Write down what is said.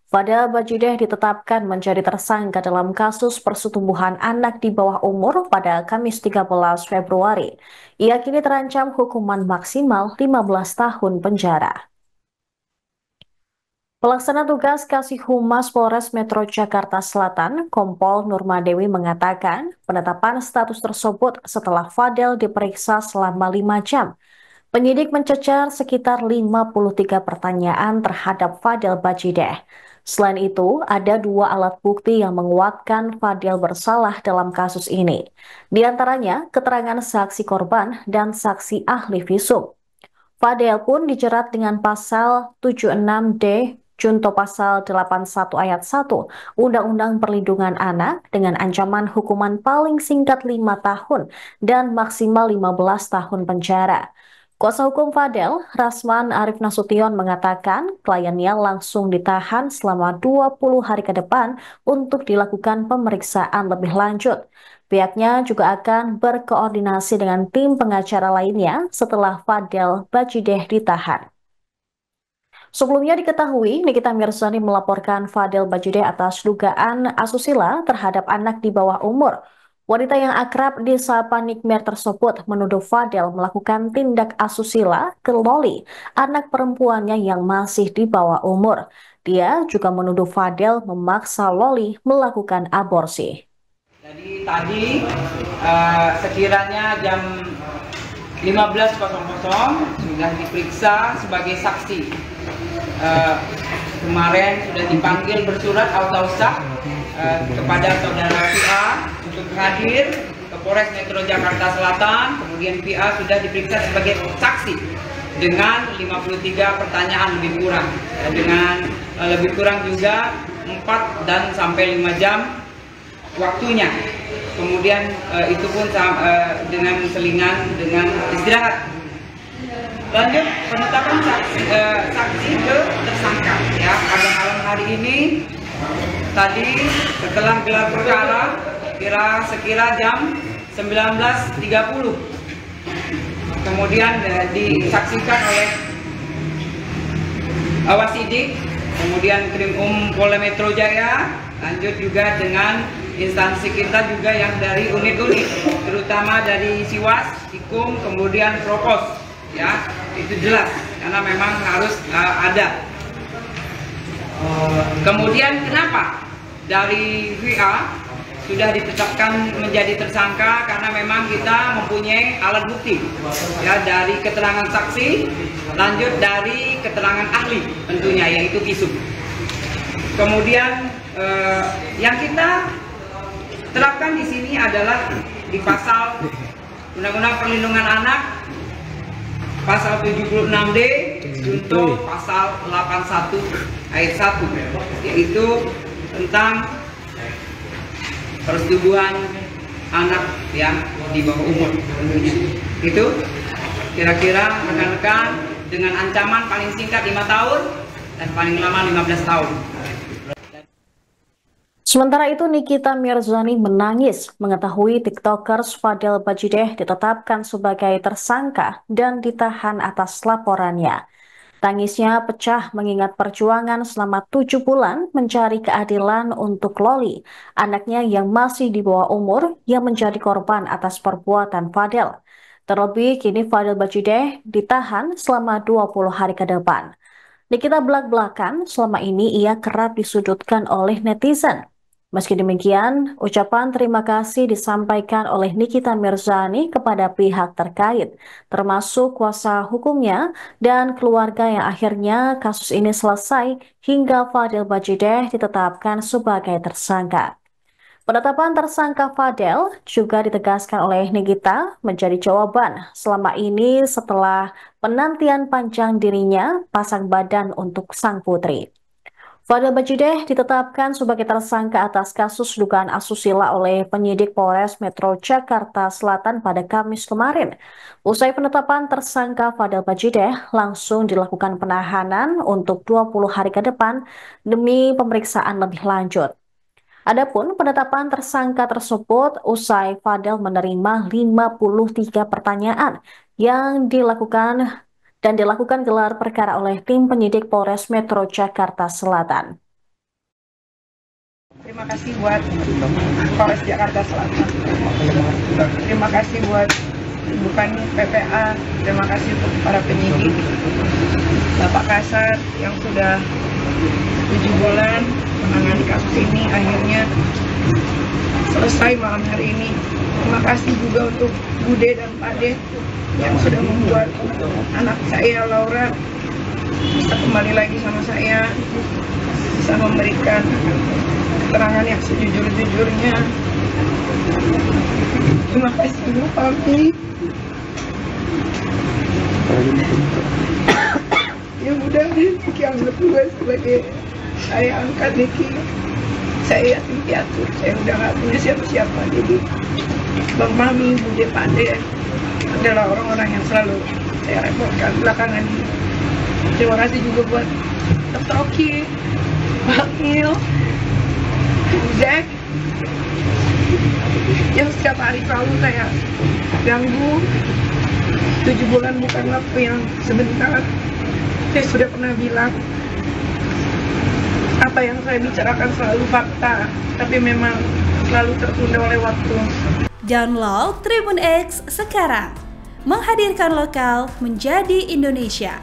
Fadel Bajideh ditetapkan menjadi tersangka dalam kasus persetubuhan anak di bawah umur pada Kamis 13 Februari. Ia kini terancam hukuman maksimal 15 tahun penjara. Pelaksana tugas Kasih Humas Polres Metro Jakarta Selatan, Kompol Nurmadewi mengatakan penetapan status tersebut setelah Fadel diperiksa selama 5 jam. Penyidik mencecar sekitar 53 pertanyaan terhadap Fadel Bajideh. Selain itu, ada dua alat bukti yang menguatkan Fadel bersalah dalam kasus ini. Di antaranya, keterangan saksi korban dan saksi ahli visum. Fadel pun dijerat dengan pasal 76D Junto pasal 81 ayat 1 Undang-Undang Perlindungan Anak dengan ancaman hukuman paling singkat 5 tahun dan maksimal 15 tahun penjara. Kuasa hukum Fadel, Rasman Arif Nasution mengatakan kliennya langsung ditahan selama 20 hari ke depan untuk dilakukan pemeriksaan lebih lanjut. Pihaknya juga akan berkoordinasi dengan tim pengacara lainnya setelah Fadel Bajideh ditahan. Sebelumnya diketahui, Nikita Mirzani melaporkan Fadel Bajideh atas dugaan asusila terhadap anak di bawah umur. Wanita yang akrab disapa Nikmer tersebut menuduh Fadel melakukan tindak asusila ke Loli, anak perempuannya yang masih di bawah umur. Dia juga menuduh Fadel memaksa Loli melakukan aborsi. Jadi tadi sekiranya jam 15.00 sudah diperiksa sebagai saksi. Kemarin sudah dipanggil bersurat auto sah kepada saudara PA untuk hadir ke Polres Metro Jakarta Selatan. Kemudian PA sudah diperiksa sebagai saksi dengan 53 pertanyaan lebih kurang. Dengan lebih kurang juga 4 dan sampai 5 jam waktunya. Kemudian itu pun dengan selingan dengan istirahat. Lanjut penetapan saksi ke tersangka ya. Pada malam hari ini tadi setelah gelar perkara sekira jam 19.30 kemudian disaksikan oleh Wasidik, kemudian Krim Polda Metro Jaya, lanjut juga dengan instansi kita juga yang dari unit-unit, terutama dari Siwas, Ikum, kemudian Propos, ya itu jelas karena memang harus ada. Kemudian kenapa dari VA sudah ditetapkan menjadi tersangka karena memang kita mempunyai alat bukti ya dari keterangan saksi, lanjut dari keterangan ahli tentunya yaitu visum. Kemudian yang kita terapkan di sini adalah di pasal Undang-Undang Perlindungan Anak pasal 76D untuk pasal 81 ayat 1 yaitu tentang persetubuhan anak yang di bawah umur. Itu kira-kira rekan-rekan dengan ancaman paling singkat 5 tahun dan paling lama 15 tahun. Sementara itu, Nikita Mirzani menangis mengetahui TikTokers Fadel Bajideh ditetapkan sebagai tersangka dan ditahan atas laporannya. Tangisnya pecah mengingat perjuangan selama 7 bulan mencari keadilan untuk Loli, anaknya yang masih di bawah umur yang menjadi korban atas perbuatan Fadel. Terlebih, kini Fadel Bajideh ditahan selama 20 hari ke depan. Nikita belak-belakan selama ini ia kerap disudutkan oleh netizen. Meski demikian, ucapan terima kasih disampaikan oleh Nikita Mirzani kepada pihak terkait, termasuk kuasa hukumnya dan keluarga yang akhirnya kasus ini selesai hingga Fadel Bajideh ditetapkan sebagai tersangka. Penetapan tersangka Fadel juga ditegaskan oleh Nikita menjadi jawaban selama ini setelah penantian panjang dirinya pasang badan untuk sang putri. Fadel Bajideh ditetapkan sebagai tersangka atas kasus dugaan asusila oleh penyidik Polres Metro Jakarta Selatan pada Kamis kemarin. Usai penetapan tersangka Fadel Bajideh, langsung dilakukan penahanan untuk 20 hari ke depan demi pemeriksaan lebih lanjut. Adapun penetapan tersangka tersebut usai Fadel menerima 53 pertanyaan yang dilakukan dan dilakukan gelar perkara oleh tim penyidik Polres Metro Jakarta Selatan. Terima kasih buat Polres Jakarta Selatan. Terima kasih buat Ibu Pani PPA. Terima kasih untuk para penyidik, Bapak Kasat yang sudah 7 bulan menangani kasus ini, akhirnya selesai malam hari ini. Terima kasih juga untuk Bude dan Pade yang sudah membuat anak saya Laura bisa kembali lagi sama saya, bisa memberikan keterangan yang sejujur-jujurnya. Terima kasih Bu Papi. Ya mudah Niki anggap gue sebagai saya angkat Niki. Saya yatim piatu, saya udah gak punya siapa-siapa. Jadi Bang Mami, Bude, Pade adalah orang-orang yang selalu saya repotkan belakangan ini. Terima kasih juga buat Dr. Oki, Bang Il, Jack, yang setiap hari selalu saya ganggu. 7 bulan bukan waktu yang sebentar. Saya sudah pernah bilang, apa yang saya bicarakan selalu fakta, tapi memang selalu tertunda oleh waktu. Download Tribun X sekarang, menghadirkan lokal menjadi Indonesia.